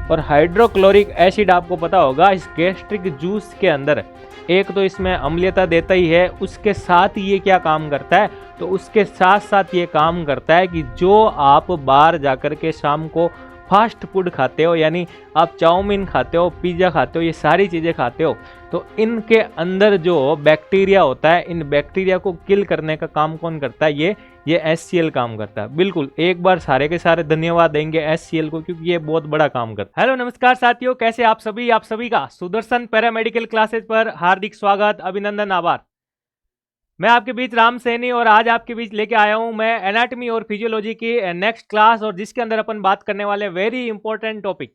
और hydrochloric acid आपको पता होगा इस गैस्ट्रिक जूस के अंदर एक तो इसमें अम्लीयता देता ही है, उसके साथ ये क्या काम करता है, तो उसके साथ साथ ये काम करता है कि जो आप बाहर जाकर के शाम को फास्ट फूड खाते हो, यानी आप चाउमीन खाते हो, पिज़्ज़ा खाते हो, ये सारी चीज़ें खाते हो, तो इनके अंदर जो बैक्टीरिया होता है, इन बैक्टीरिया को किल करने का काम कौन करता है, ये HCl काम करता है। बिल्कुल एक बार सारे के सारे धन्यवाद देंगे HCl को, क्योंकि ये बहुत बड़ा काम करता है। हेलो नमस्कार साथियों, कैसे आप सभी का सुदर्शन पैरामेडिकल क्लासेस पर हार्दिक स्वागत, अभिनंदन, आभार। मैं आपके बीच राम सैनी और आज आपके बीच लेके आया हूं मैं एनाटॉमी और फिजियोलॉजी की नेक्स्ट क्लास, और जिसके अंदर अपन बात करने वाले वेरी इंपॉर्टेंट टॉपिक,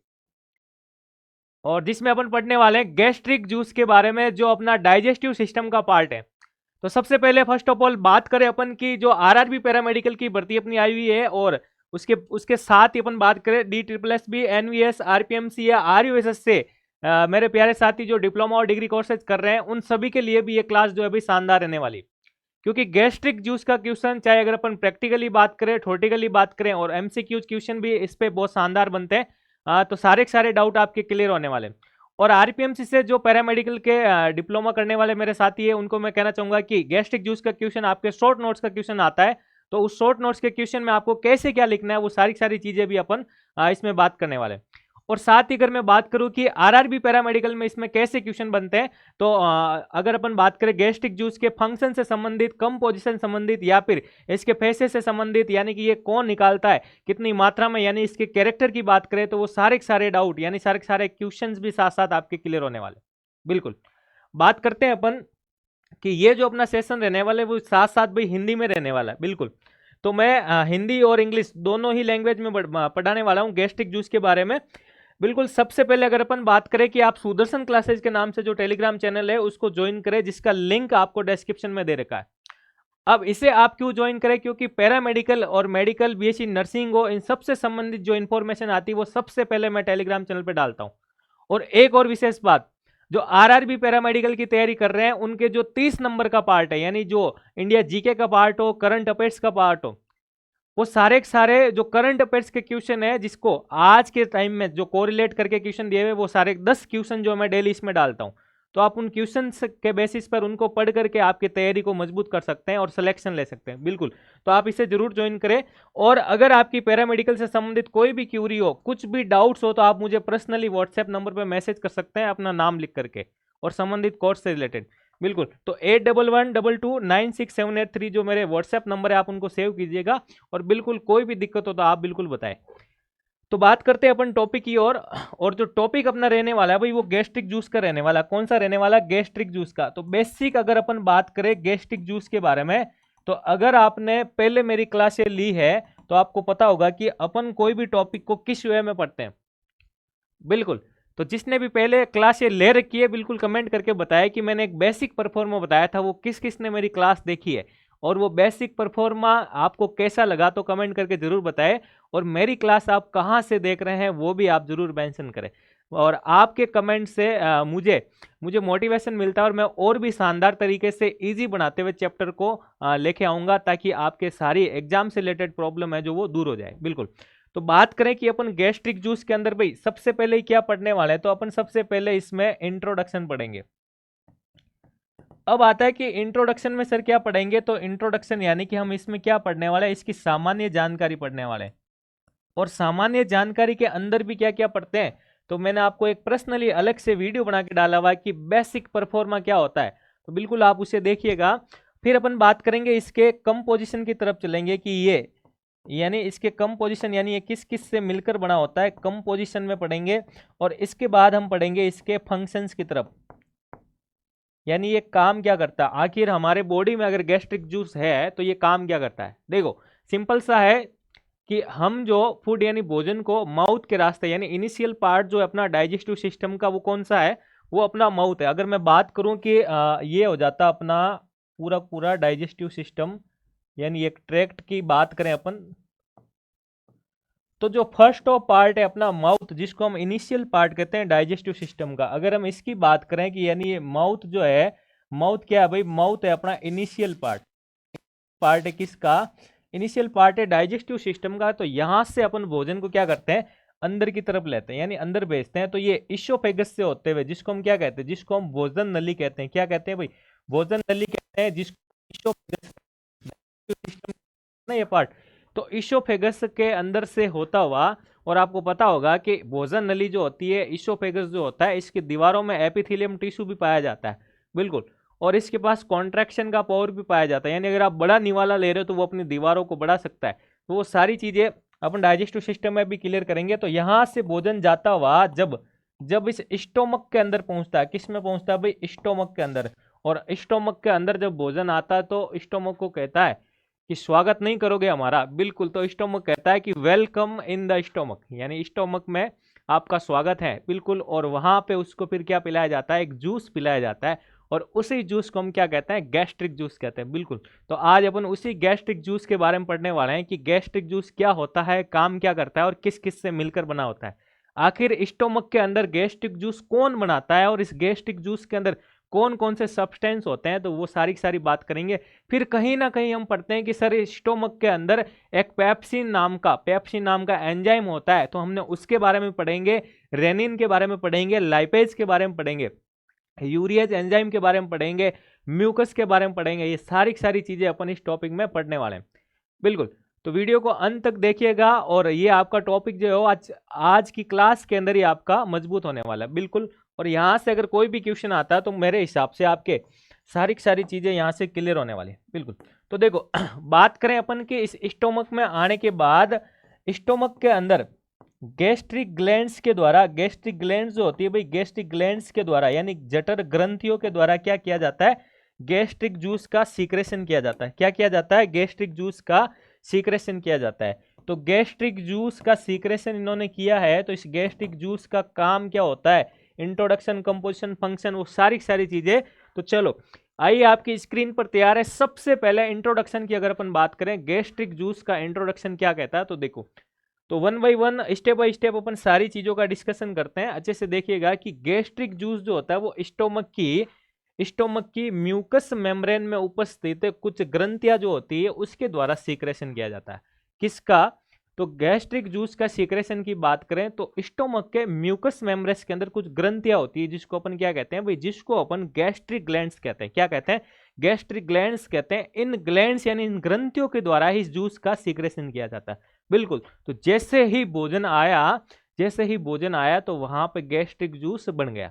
और जिसमें अपन पढ़ने वाले हैं गैस्ट्रिक जूस के बारे में, जो अपना डाइजेस्टिव सिस्टम का पार्ट है। तो सबसे पहले फर्स्ट ऑफ ऑल बात करें अपन की जो आरआरबी पैरामेडिकल की भर्ती अपनी आई हुई है, और उसके साथ ही अपन बात करें DSSB, NVS, RPMC या RUSS से मेरे प्यारे साथी जो डिप्लोमा और डिग्री कोर्सेज कर रहे हैं, उन सभी के लिए भी ये क्लास जो है अभी शानदार रहने वाली, क्योंकि गैस्ट्रिक जूस का क्वेश्चन चाहे अगर अपन प्रैक्टिकली बात करें, थ्योरेटिकली बात करें, और MCQ क्वेश्चन भी इस पे बहुत शानदार बनते हैं। तो सारे के सारे डाउट आपके क्लियर होने वाले। और आरपीएमसी से जो पैरामेडिकल के डिप्लोमा करने वाले मेरे साथी है, उनको मैं कहना चाहूंगा कि गैस्ट्रिक जूस का क्वेश्चन आपके शॉर्ट नोट्स का क्वेश्चन आता है, तो उस शॉर्ट नोट्स के क्वेश्चन में आपको कैसे क्या लिखना है, वो सारी चीजें भी अपन इसमें बात करने वाले। और साथ ही अगर मैं बात करूं कि आरआरबी पैरामेडिकल में इसमें कैसे क्वेश्चन बनते हैं, तो अगर अपन बात करें गैस्ट्रिक जूस के फंक्शन से संबंधित, कंपोजिशन संबंधित, या फिर इसके फेसेस से संबंधित, यानी कि ये कौन निकालता है, कितनी मात्रा में, यानी इसके कैरेक्टर की बात करें, तो वो सारे के सारे डाउट यानी सारे के सारे क्वेश्चंस भी साथ साथ आपके क्लियर होने वाले। बिल्कुल बात करते हैं अपन कि ये जो अपना सेशन रहने वाला है वो साथ साथ भाई हिंदी में रहने वाला है। बिल्कुल, तो मैं हिंदी और इंग्लिश दोनों ही लैंग्वेज में पढ़ाने वाला हूँ गैस्ट्रिक जूस के बारे में। बिल्कुल, सबसे पहले अगर अपन बात करें कि आप सुदर्शन क्लासेज के नाम से जो टेलीग्राम चैनल है उसको ज्वाइन करें, जिसका लिंक आपको डिस्क्रिप्शन में दे रखा है। अब इसे आप क्यों ज्वाइन करें, क्योंकि पैरामेडिकल और मेडिकल, BSc नर्सिंग हो, इन सबसे संबंधित जो इन्फॉर्मेशन आती है वो सबसे पहले मैं टेलीग्राम चैनल पर डालता हूं। और एक और विशेष बात, जो आरआरबी पैरामेडिकल की तैयारी कर रहे हैं उनके जो 30 नंबर का पार्ट है, यानी जो इंडिया जीके का पार्ट हो, करंट अफेयर्स का पार्ट हो, वो सारे के सारे जो करंट अफेयर्स के क्वेश्चन है, जिसको आज के टाइम में जो कोरिलेट करके क्वेश्चन दिए हुए, वो सारे 10 क्वेश्चन जो मैं डेली इसमें डालता हूं, तो आप उन क्वेश्चन के बेसिस पर उनको पढ़ करके आपकी तैयारी को मजबूत कर सकते हैं और सिलेक्शन ले सकते हैं। बिल्कुल, तो आप इसे जरूर ज्वाइन करें। और अगर आपकी पैरामेडिकल से संबंधित कोई भी क्यूरी हो, कुछ भी डाउट्स हो, तो आप मुझे पर्सनली व्हाट्सएप नंबर पर मैसेज कर सकते हैं अपना नाम लिख करके और संबंधित कोर्स से रिलेटेड। बिल्कुल, तो 8112296783 जो मेरे व्हाट्सएप नंबर है, आप उनको सेव कीजिएगा, और बिल्कुल कोई भी दिक्कत हो तो आप बिल्कुल बताएं। तो बात करते हैं अपन टॉपिक की और जो टॉपिक अपना रहने वाला है भाई, वो गैस्ट्रिक जूस का रहने वाला। कौन सा रहने वाला? गैस्ट्रिक जूस का। तो बेसिक अगर अपन बात करें गैस्ट्रिक जूस के बारे में, तो अगर आपने पहले मेरी क्लासें ली है तो आपको पता होगा कि अपन कोई भी टॉपिक को किस वे में पढ़ते हैं। बिल्कुल, तो जिसने भी पहले क्लास ये ले रखी है, बिल्कुल कमेंट करके बताया कि मैंने एक बेसिक परफॉर्मा बताया था, वो किस किस ने मेरी क्लास देखी है, और वो बेसिक परफॉर्मा आपको कैसा लगा, तो कमेंट करके जरूर बताएं। और मेरी क्लास आप कहाँ से देख रहे हैं वो भी आप जरूर मेंशन करें, और आपके कमेंट से मुझे मोटिवेशन मिलता है, और मैं और भी शानदार तरीके से इजी बनाते हुए चैप्टर को लेके आऊँगा, ताकि आपके सारी एग्जाम से रिलेटेड प्रॉब्लम है जो वो दूर हो जाए। बिल्कुल, तो बात करें कि अपन गैस्ट्रिक जूस के अंदर भाई सबसे पहले क्या पढ़ने वाले हैं, तो अपन सबसे पहले इसमें इंट्रोडक्शन पढ़ेंगे। अब आता है कि इंट्रोडक्शन में सर क्या पढ़ेंगे, तो इंट्रोडक्शन यानी कि हम इसमें क्या पढ़ने वाले हैं, इसकी सामान्य जानकारी पढ़ने वाले हैं। और सामान्य जानकारी के अंदर भी क्या क्या पढ़ते हैं, तो मैंने आपको एक पर्सनली अलग से वीडियो बना के डाला हुआ है कि बेसिक परफॉर्मा क्या होता है, तो बिल्कुल आप उसे देखिएगा। फिर अपन बात करेंगे इसके कंपोजिशन की तरफ चलेंगे कि ये यानी इसके कंपोजिशन यानी ये किस किस से मिलकर बना होता है, कंपोजिशन में पढ़ेंगे। और इसके बाद हम पढ़ेंगे इसके फंक्शंस की तरफ, यानी ये काम क्या करता है, आखिर हमारे बॉडी में अगर गैस्ट्रिक जूस है तो ये काम क्या करता है। देखो सिंपल सा है कि हम जो फूड यानी भोजन को माउथ के रास्ते, यानी इनिशियल पार्ट जो है अपना डाइजेस्टिव सिस्टम का, वो कौन सा है, वो अपना माउथ है। अगर मैं बात करूं कि ये हो जाता अपना पूरा पूरा डाइजेस्टिव सिस्टम, यानी एक ट्रैक्ट की बात करें अपन, तो जो फर्स्ट ऑफ पार्ट है अपना माउथ, जिसको हम इनिशियल पार्ट कहते हैं डाइजेस्टिव सिस्टम का, अगर हम इसकी बात करें कि यानी ये माउथ जो है, माउथ क्या है भाई, माउथ है अपना इनिशियल पार्ट है किसका, इनिशियल पार्ट है डाइजेस्टिव सिस्टम का। तो यहां से अपन भोजन को क्या करते हैं, अंदर की तरफ लेते हैं यानी अंदर भेजते हैं, तो ये इशोफेगस से होते हुए, जिसको हम क्या कहते हैं, जिसको हम भोजन नली कहते हैं, क्या कहते हैं भाई, भोजन नली कहते हैं, जिसको इशोफेगस सिस्टम ना ये पार्ट, तो इशोफेगस के अंदर से होता हुआ। और आपको पता होगा कि भोजन नली जो होती है, इशोफेगस जो होता है, इसकी दीवारों में एपिथेलियम टिश्यू भी पाया जाता है, बिल्कुल। और इसके पास कॉन्ट्रैक्शन का पावर भी पाया जाता है, यानी अगर आप बड़ा निवाला ले रहे हो तो वो अपनी दीवारों को बढ़ा सकता है। तो वो सारी चीजें अपन डाइजेस्टिव सिस्टम में भी क्लियर करेंगे। तो यहाँ से भोजन जाता हुआ जब जब इस स्टोमक के अंदर पहुंचता है, किस में पहुंचता है भाई, स्टोमक के अंदर। और स्टोमक के अंदर जब भोजन आता है तो स्टोमक को कहता है कि स्वागत नहीं करोगे हमारा, बिल्कुल। तो स्टोमक कहता है कि वेलकम इन द स्टोमक, यानी स्टोमक में आपका स्वागत है, बिल्कुल। और वहां पे उसको फिर क्या पिलाया जाता है, एक जूस पिलाया जाता है। और उसी जूस को हम क्या कहते हैं, गैस्ट्रिक जूस कहते हैं, बिल्कुल। तो आज अपन उसी गैस्ट्रिक जूस के बारे में पढ़ने वाले हैं कि गैस्ट्रिक जूस क्या होता है, काम क्या करता है और किस किस से मिलकर बना होता है। आखिर स्टोमक के अंदर गैस्ट्रिक जूस कौन बनाता है और इस गैस्ट्रिक जूस के अंदर कौन कौन से सब्सटेंस होते हैं, तो वो सारी सारी बात करेंगे। फिर कहीं ना कहीं हम पढ़ते हैं कि सर स्टोमक के अंदर एक पेप्सिन नाम का एंजाइम होता है, तो हमने उसके बारे में पढ़ेंगे, रेनिन के बारे में पढ़ेंगे, लाइपेज के बारे में पढ़ेंगे, यूरियज एंजाइम के बारे में पढ़ेंगे, म्यूकस के बारे में पढ़ेंगे। ये सारी सारी चीजें अपन इस टॉपिक में पढ़ने वाले हैं, बिल्कुल। तो वीडियो को अंत तक देखिएगा और ये आपका टॉपिक जो है आज की क्लास के अंदर ही आपका मजबूत होने वाला है, बिल्कुल। और यहाँ से अगर कोई भी क्वेश्चन आता है तो मेरे हिसाब से आपके सारी सारी चीजें यहाँ से क्लियर होने वाली है, बिल्कुल। तो देखो बात करें अपन के इस स्टोमक में आने के बाद, स्टोमक के अंदर गैस्ट्रिक ग्लैंड्स के द्वारा, गैस्ट्रिक ग्लैंड्स जो होती है भाई, गैस्ट्रिक ग्लैंड्स के द्वारा यानी जठर ग्रंथियों के द्वारा क्या किया जाता है, गैस्ट्रिक जूस का सीक्रेशन किया जाता है। क्या किया जाता है, गैस्ट्रिक जूस का सीक्रेशन किया जाता है। तो गैस्ट्रिक जूस का सीक्रेशन इन्होंने किया है, तो इस गैस्ट्रिक जूस का काम क्या होता है, इंट्रोडक्शन, कंपोजिशन, फंक्शन, वो सारी सारी चीजें। तो चलो आइए, आपकी स्क्रीन पर तैयार है। सबसे पहले इंट्रोडक्शन की अगर अपन बात करें, गैस्ट्रिक जूस का इंट्रोडक्शन क्या कहता है, तो देखो, तो वन बाय स्टेप अपन सारी चीजों का डिस्कशन करते हैं। अच्छे से देखिएगा कि गैस्ट्रिक जूस जो होता है वो स्टोमक की म्यूकस मेम्ब्रेन में उपस्थित कुछ ग्रंथियां जो होती है उसके द्वारा सीक्रेशन किया जाता है। किसका, तो गैस्ट्रिक जूस का सीक्रेशन की बात करें तो स्टोमक के म्यूकस मेम्ब्रेन के अंदर कुछ ग्रंथियां होती है, जिसको अपन क्या कहते हैं भाई, जिसको अपन गैस्ट्रिक ग्लैंड्स कहते हैं। क्या कहते हैं, गैस्ट्रिक ग्लैंड्स कहते हैं। इन ग्लैंड्स यानी इन ग्रंथियों के द्वारा ही इस जूस का सीक्रेशन किया जाता है, बिल्कुल। तो जैसे ही भोजन आया तो वहां पे गैस्ट्रिक जूस बन गया।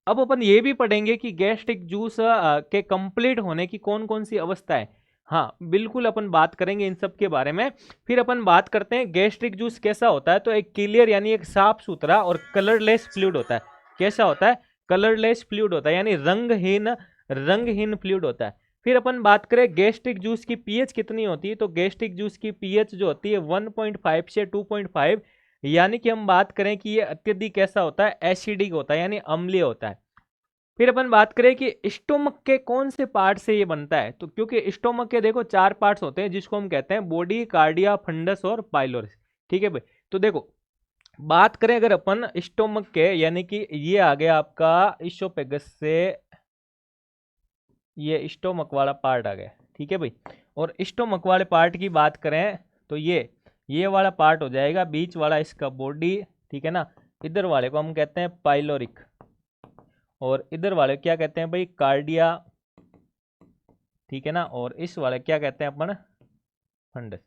अब अपन ये भी पढ़ेंगे कि गैस्ट्रिक जूस के कंप्लीट होने की कौन कौन सी अवस्था है। हाँ बिल्कुल, अपन बात करेंगे इन सब के बारे में। फिर अपन बात करते हैं गैस्ट्रिक जूस कैसा होता है, तो एक क्लियर यानी एक साफ सुथरा और कलरलेस फ्लूइड होता है। कैसा होता है, कलरलेस फ्लूइड होता है, यानी रंगहीन फ्लूइड होता है। फिर अपन बात करें गैस्ट्रिक जूस की पीएच कितनी होती है, तो गैस्ट्रिक जूस की पीएच जो होती है 1.5 से 2.5, यानी कि हम बात करें कि ये अत्यधिक कैसा होता है, एसिडिक होता है, यानी अम्लीय होता है। फिर अपन बात करें कि स्टोमक के कौन से पार्ट से ये बनता है, तो क्योंकि स्टोमक के देखो 4 पार्ट्स होते हैं, जिसको हम कहते हैं बॉडी, कार्डिया, फंडस और पाइलोरिस, ठीक है भाई। तो देखो बात करें अगर अपन स्टोमक के, यानी कि ये आ गया आपका इशोपेगस से, ये स्टोमक वाला पार्ट आ गया, ठीक है भाई। और स्टोमक वाले पार्ट की बात करें तो ये वाला पार्ट हो जाएगा, बीच वाला इसका बॉडी, ठीक है ना। इधर वाले को हम कहते हैं पाइलोरिक और इधर वाले क्या कहते हैं भाई, कार्डिया, ठीक है ना। और इस वाले क्या कहते हैं अपन, फंडस,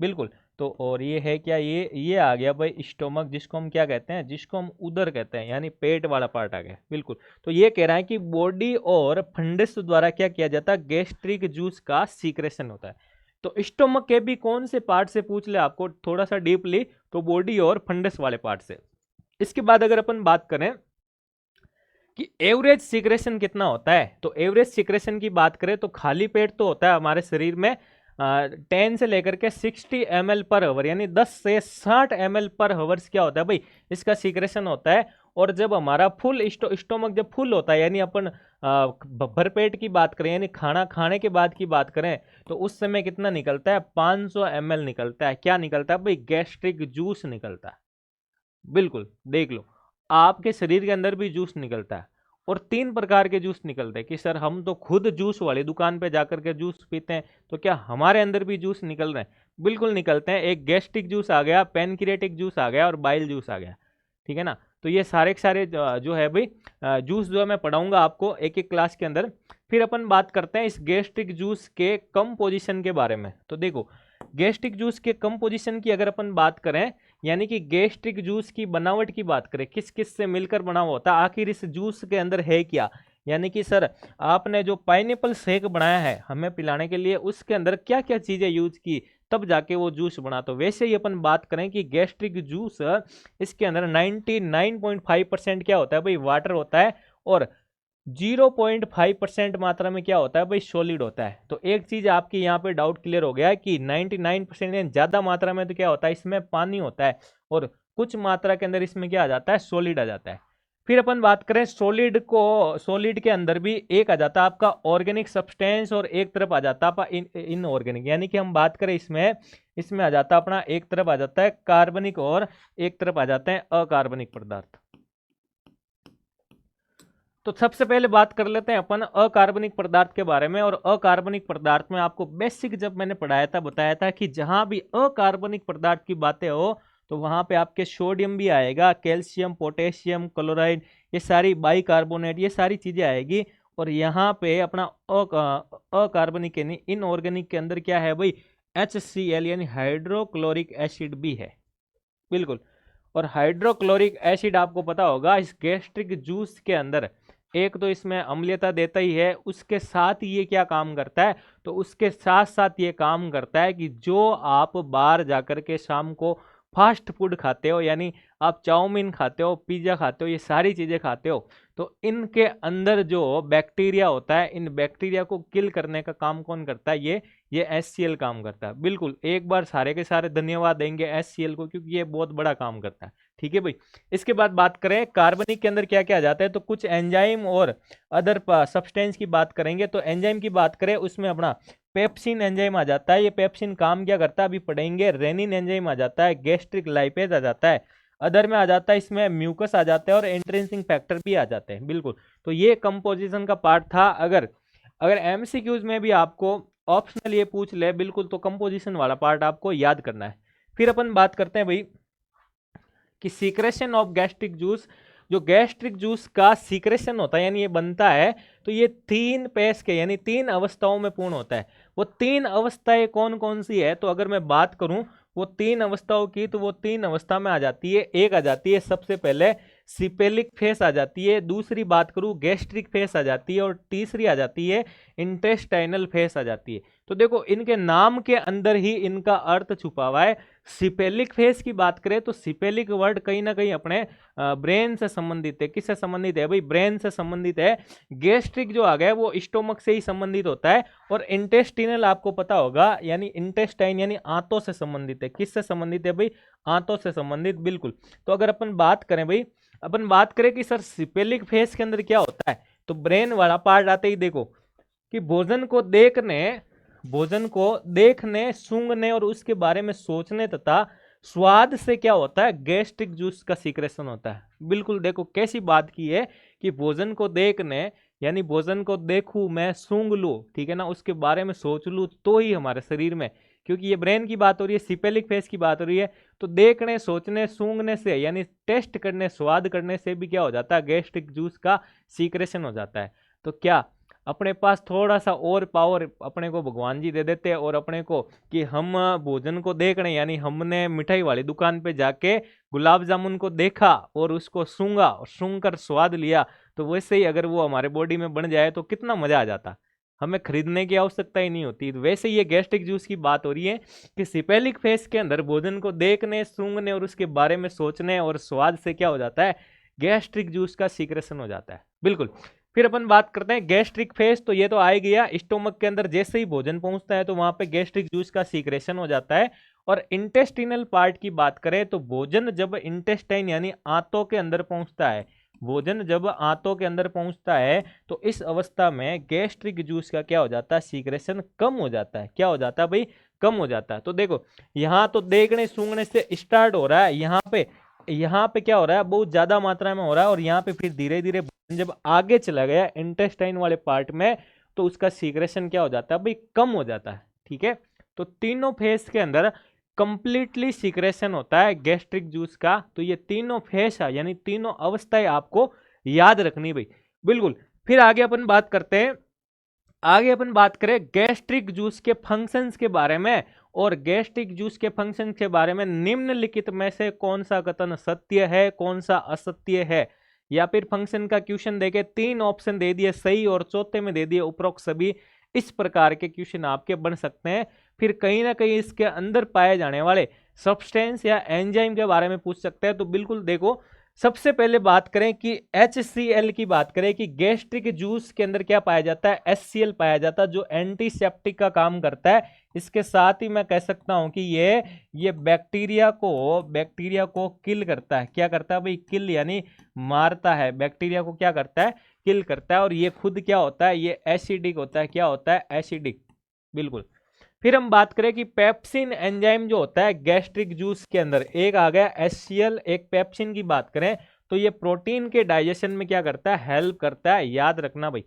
बिल्कुल। तो और ये है क्या, ये आ गया भाई स्टोमक, जिसको हम क्या कहते हैं, जिसको हम उदर कहते हैं, यानी पेट वाला पार्ट आ गया, बिल्कुल। तो ये कह रहा है कि बॉडी और फंडस द्वारा क्या किया जाता है, गैस्ट्रिक जूस का सीक्रेशन होता है। तो स्टोमक के भी कौन से पार्ट से पूछ ले आपको थोड़ा सा डीपली, तो बॉडी और फंडस वाले पार्ट से। इसके बाद अगर अपन बात करें कि एवरेज सीक्रेशन कितना होता है, तो एवरेज सीक्रेशन की बात करें तो खाली पेट तो होता है हमारे शरीर में 10 से लेकर के 60 ml पर आवर, यानी 10 से 60 ml पर आवर्स क्या होता है भाई, इसका सीक्रेशन होता है। और जब हमारा फुल स्टोमक जब फुल होता है, यानी अपन भरपेट की बात करें, यानी खाना खाने के बाद की बात करें, तो उस समय कितना निकलता है, 500 ml निकलता है। क्या निकलता है भाई, गैस्ट्रिक जूस निकलता है, बिल्कुल। देख लो आपके शरीर के अंदर भी जूस निकलता है, और 3 प्रकार के जूस निकलते हैं। कि सर हम तो खुद जूस वाली दुकान पे जाकर के जूस पीते हैं, तो क्या हमारे अंदर भी जूस निकल रहे हैं, बिल्कुल निकलते हैं। एक गैस्ट्रिक जूस आ गया, पैनक्रियाटिक जूस आ गया और बाइल जूस आ गया, ठीक है ना। तो ये सारे के सारे जो है भाई जूस जो है मैं पढ़ाऊंगा आपको एक एक क्लास के अंदर। फिर अपन बात करते हैं इस गैस्ट्रिक जूस के कंपोजिशन के बारे में। तो देखो गैस्ट्रिक जूस के कंपोजिशन की अगर अपन बात करें, यानी कि गैस्ट्रिक जूस की बनावट की बात करें, किस किस से मिलकर बना हुआ होता है, आखिर इस जूस के अंदर है क्या, यानी कि सर आपने जो पाइनएप्पल शेक बनाया है हमें पिलाने के लिए, उसके अंदर क्या क्या चीजें यूज की तब जाके वो जूस बना। तो वैसे ही अपन बात करें कि गैस्ट्रिक जूस इसके अंदर 99.5% क्या होता है भाई, वाटर होता है, और 0.5% मात्रा में क्या होता है भाई, सॉलिड होता है। तो एक चीज आपकी यहाँ पे डाउट क्लियर हो गया है कि 99% ज्यादा मात्रा में तो क्या होता है, इसमें पानी होता है, और कुछ मात्रा के अंदर इसमें क्या आ जाता है, सॉलिड आ जाता है। फिर अपन बात करें सॉलिड को, सॉलिड के अंदर भी एक आ जाता है आपका ऑर्गेनिक सब्सटेंस, और एक तरफ आ जाता है आपका इनऑर्गेनिक, यानी कि हम बात करें इसमें इसमें आ जाता है अपना, एक तरफ आ जाता है कार्बनिक और एक तरफ आ जाते हैं अकार्बनिक पदार्थ। तो सबसे पहले बात कर लेते हैं अपन अकार्बनिक पदार्थ के बारे में। और अकार्बनिक पदार्थ में आपको बेसिक जब मैंने पढ़ाया था, बताया था कि जहां भी अकार्बनिक पदार्थ की बातें हो तो वहां पे आपके सोडियम भी आएगा, कैल्शियम, पोटेशियम, क्लोराइड, ये सारी बाइकार्बोनेट, ये सारी चीजें आएगी। और यहाँ पे अपना अकार्बनिक यानी इनऑर्गेनिक के अंदर क्या है भाई, HCl यानी हाइड्रोक्लोरिक एसिड भी है, बिल्कुल। और हाइड्रोक्लोरिक एसिड आपको पता होगा इस गैस्ट्रिक जूस के अंदर एक तो इसमें अम्लीयता देता ही है, उसके साथ ये क्या काम करता है, तो उसके साथ साथ ये काम करता है कि जो आप बाहर जाकर के शाम को फास्ट फूड खाते हो, यानी आप चाउमीन खाते हो, पिज्ज़ा खाते हो, ये सारी चीज़ें खाते हो, तो इनके अंदर जो बैक्टीरिया होता है, इन बैक्टीरिया को किल करने का काम कौन करता है, ये HCl काम करता है। बिल्कुल एक बार सारे के सारे धन्यवाद देंगे HCl को, क्योंकि ये बहुत बड़ा काम करता है, ठीक है भाई। इसके बाद बात करें कार्बनिक के अंदर क्या क्या आ जाता है, तो कुछ एंजाइम और अदर सब्सटेंस की बात करेंगे। तो एंजाइम की बात करें उसमें अपना पेप्सिन एंजाइम आ जाता है। ये पेप्सिन काम क्या करता है अभी पढ़ेंगे। रेनिन एंजाइम आ जाता है, गैस्ट्रिक लाइपेज आ जाता है, अदर में आ जाता है इसमें म्यूकस आ जाता है, और एंट्रेंसिंग फैक्टर भी आ जाते हैं, बिल्कुल। तो ये कंपोजिशन का पार्ट था। अगर अगर MCQs में भी आपको ऑप्शनल ये पूछ ले बिल्कुल, तो कंपोजिशन वाला पार्ट आपको याद करना है। फिर अपन बात करते हैं भाई कि सीक्रेशन ऑफ गैस्ट्रिक जूस, जो गैस्ट्रिक जूस का सीक्रेशन होता है यानी ये बनता है, तो ये 3 फेज के यानी 3 अवस्थाओं में पूर्ण होता है। वो 3 अवस्थाएं कौन कौन सी है, तो अगर मैं बात करूं वो 3 अवस्थाओं की, तो वो 3 अवस्था में आ जाती है। एक आ जाती है सबसे पहले सिपेलिक फेस आ जाती है, दूसरी बात करूं गैस्ट्रिक फेस आ जाती है, और तीसरी आ जाती है इंटेस्टाइनल फेस आ जाती है। तो देखो इनके नाम के अंदर ही इनका अर्थ छुपा हुआ है। सिपेलिक फेस की बात करें तो सिपेलिक वर्ड कहीं ना कहीं अपने ब्रेन से संबंधित है। किससे संबंधित है भाई, ब्रेन से संबंधित है। गैस्ट्रिक जो आ गया वो स्टोमक से ही संबंधित होता है, और इंटेस्टिनल आपको पता होगा यानी इंटेस्टाइन यानी आंतों से संबंधित है। किससे संबंधित है भाई, आंतों से संबंधित, बिल्कुल। तो अगर अपन बात करें भाई, अपन बात करें कि सर सिपेलिक फेस के अंदर क्या होता है, तो ब्रेन वाला पार्ट आते ही देखो कि भोजन को देखने, सूंघने और उसके बारे में सोचने तथा स्वाद से क्या होता है, गैस्ट्रिक जूस का सीक्रेशन होता है। बिल्कुल देखो कैसी बात की है कि भोजन को देखने यानी भोजन को देखूं मैं, सूंघ लूं, ठीक है ना, उसके बारे में सोच लूं, तो ही हमारे शरीर में, क्योंकि ये ब्रेन की बात हो रही है, सिपेलिक फेस की बात हो रही है, तो देखने, सोचने, सूंघने से यानी टेस्ट करने, स्वाद करने से भी क्या हो जाता है, गैस्ट्रिक जूस का सीक्रेशन हो जाता है। तो क्या अपने पास थोड़ा सा और पावर अपने को भगवान जी दे देते हैं, और अपने को कि हम भोजन को देख रहे हैं, यानी हमने मिठाई वाली दुकान पे जाके गुलाब जामुन को देखा और उसको सूंघा और सूंघ कर स्वाद लिया, तो वैसे ही अगर वो हमारे बॉडी में बन जाए तो कितना मजा आ जाता, हमें खरीदने की आवश्यकता ही नहीं होती। तो वैसे ये गैस्ट्रिक जूस की बात हो रही है कि सिपेलिक फेस के अंदर भोजन को देखने, सूंघने और उसके बारे में सोचने और स्वाद से क्या हो जाता है, गैस्ट्रिक जूस का सीक्रेशन हो जाता है, बिल्कुल। फिर अपन बात करते हैं गैस्ट्रिक फेस, तो ये तो आ गया स्टोमक के अंदर जैसे ही भोजन पहुंचता है तो वहां पे गैस्ट्रिक जूस का सीक्रेशन हो जाता है। और इंटेस्टिनल पार्ट की बात करें तो भोजन जब इंटेस्टाइन यानी आंतों के अंदर पहुंचता है, भोजन जब आंतों के अंदर पहुंचता है तो इस अवस्था में गैस्ट्रिक जूस का क्या हो जाता है, सीक्रेशन कम हो जाता है। क्या हो जाता है भाई, कम हो जाता है। तो देखो यहाँ तो देखने सूंघने से स्टार्ट हो रहा है, यहाँ पे क्या हो रहा है, बहुत ज्यादा मात्रा में हो रहा है, और यहाँ पे फिर धीरे धीरे जब आगे चला गया इंटेस्टाइन वाले पार्ट में तो उसका सीक्रेशन क्या हो जाता है भाई, कम हो जाता है, ठीक है। तो तीनों फेस के अंदर कंप्लीटली सिक्रेशन होता है गैस्ट्रिक जूस का। तो ये तीनों फेस है यानी तीनों अवस्थाएं आपको याद रखनी भाई, बिल्कुल। फिर आगे अपन बात करते हैं, आगे अपन बात करें गैस्ट्रिक जूस के फंक्शंस के बारे में। और गैस्ट्रिक जूस के फंक्शन के बारे में निम्नलिखित में से कौन सा कथन सत्य है, कौन सा असत्य है, या फिर फंक्शन का क्वेश्चन देके 3 ऑप्शन दे दिए सही और चौथे में दे दिए उपरोक्त सभी। इस प्रकार के क्वेश्चन आपके बन सकते हैं। फिर कहीं ना कहीं इसके अंदर पाए जाने वाले सब्सटेंस या एंजाइम के बारे में पूछ सकते हैं। तो बिल्कुल देखो, सबसे पहले बात करें कि HCl की बात करें कि गैस्ट्रिक जूस के अंदर क्या पाया जाता है, HCl पाया जाता है जो एंटीसेप्टिक का काम करता है। इसके साथ ही मैं कह सकता हूं कि ये बैक्टीरिया को किल करता है। क्या करता है भाई, किल यानी मारता है। बैक्टीरिया को क्या करता है, किल करता है। और ये खुद क्या होता है, ये एसिडिक होता है। क्या होता है, एसिडिक, बिल्कुल। फिर हम बात करें कि पेप्सिन एंजाइम जो होता है गैस्ट्रिक जूस के अंदर, एक आ गया HCl, एक पेप्सिन की बात करें तो ये प्रोटीन के डाइजेशन में क्या करता है, हेल्प करता है, याद रखना भाई।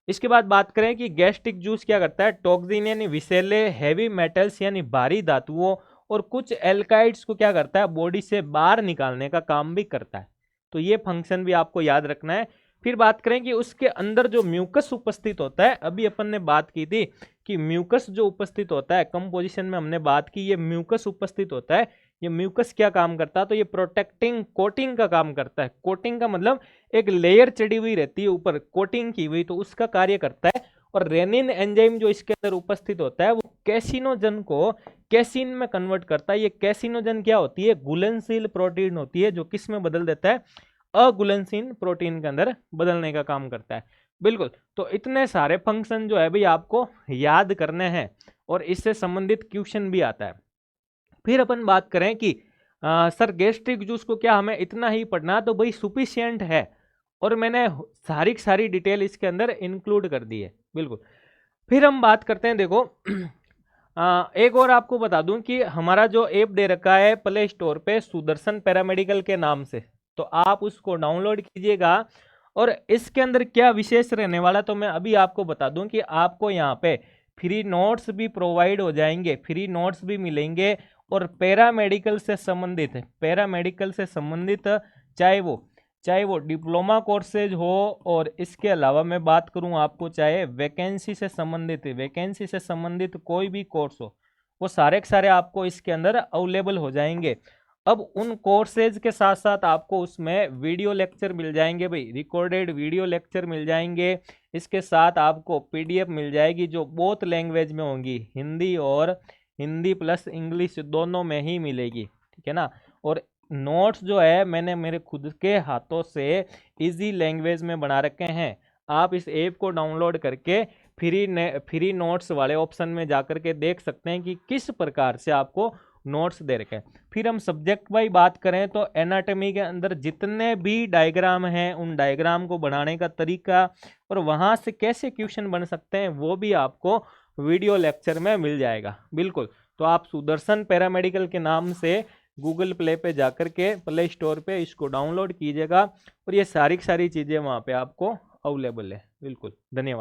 इसके बाद बात करें कि गैस्ट्रिक जूस क्या करता है, टॉक्सिन यानी विषैले, हैवी मेटल्स यानी भारी धातुओं और कुछ एल्काइड्स को क्या करता है, बॉडी से बाहर निकालने का काम भी करता है। तो ये फंक्शन भी आपको याद रखना है। फिर बात करें कि उसके अंदर जो म्यूकस उपस्थित होता है, अभी अपन ने बात की थी कि म्यूकस जो उपस्थित होता है, कंपोजिशन में हमने बात की, ये म्यूकस उपस्थित होता है। ये म्यूकस क्या काम करता है, तो ये प्रोटेक्टिंग कोटिंग का काम करता है। कोटिंग का मतलब एक लेयर चढ़ी हुई रहती है ऊपर, कोटिंग की हुई, तो उसका कार्य करता है। और रेनिन एंजाइम जो इसके अंदर उपस्थित होता है वो कैसिनोजन को कैसिन में कन्वर्ट करता है। ये कैसिनोजन क्या होती है, घुलनशील प्रोटीन होती है जो किस में बदल देता है, अघुलनशील प्रोटीन के अंदर बदलने का काम करता है, बिल्कुल। तो इतने सारे फंक्शन जो है भाई आपको याद करने हैं और इससे संबंधित क्वेश्चन भी आता है। फिर अपन बात करें कि सर गैस्ट्रिक जूस को क्या हमें इतना ही पढ़ना, तो भाई सुफिशियंट है और मैंने सारी डिटेल इसके अंदर इंक्लूड कर दी है, बिल्कुल। फिर हम बात करते हैं, देखो एक और आपको बता दूं कि हमारा जो ऐप दे रखा है प्ले स्टोर पे सुदर्शन पैरामेडिकल के नाम से, तो आप उसको डाउनलोड कीजिएगा। और इसके अंदर क्या विशेष रहने वाला, तो मैं अभी आपको बता दूं कि आपको यहाँ पे फ्री नोट्स भी प्रोवाइड हो जाएंगे, फ्री नोट्स भी मिलेंगे। और पैरामेडिकल से संबंधित चाहे वो डिप्लोमा कोर्सेज हो, और इसके अलावा मैं बात करूं आपको चाहे वैकेंसी से संबंधित कोई भी कोर्स हो, वो सारे के सारे आपको इसके अंदर अवेलेबल हो जाएंगे। अब उन कोर्सेज के साथ साथ आपको उसमें वीडियो लेक्चर मिल जाएंगे भाई, रिकॉर्डेड वीडियो लेक्चर मिल जाएंगे। इसके साथ आपको PDF मिल जाएगी जो बोथ लैंग्वेज में होंगी, हिंदी प्लस इंग्लिश दोनों में ही मिलेगी, ठीक है ना। और नोट्स जो है मैंने मेरे खुद के हाथों से इजी लैंग्वेज में बना रखे हैं। आप इस ऐप को डाउनलोड करके फ्री नोट्स वाले ऑप्शन में जाकर के देख सकते हैं कि किस प्रकार से आपको नोट्स दे रखे हैं। फिर हम सब्जेक्ट वाइज बात करें तो एनाटॉमी के अंदर जितने भी डायग्राम हैं उन डायग्राम को बनाने का तरीका और वहां से कैसे क्वेश्चन बन सकते हैं वो भी आपको वीडियो लेक्चर में मिल जाएगा, बिल्कुल। तो आप सुदर्शन पैरामेडिकल के नाम से गूगल प्ले पे जाकर के प्ले स्टोर पे इसको डाउनलोड कीजिएगा और ये सारी चीज़ें वहाँ पे आपको अवेलेबल है, बिल्कुल। धन्यवाद।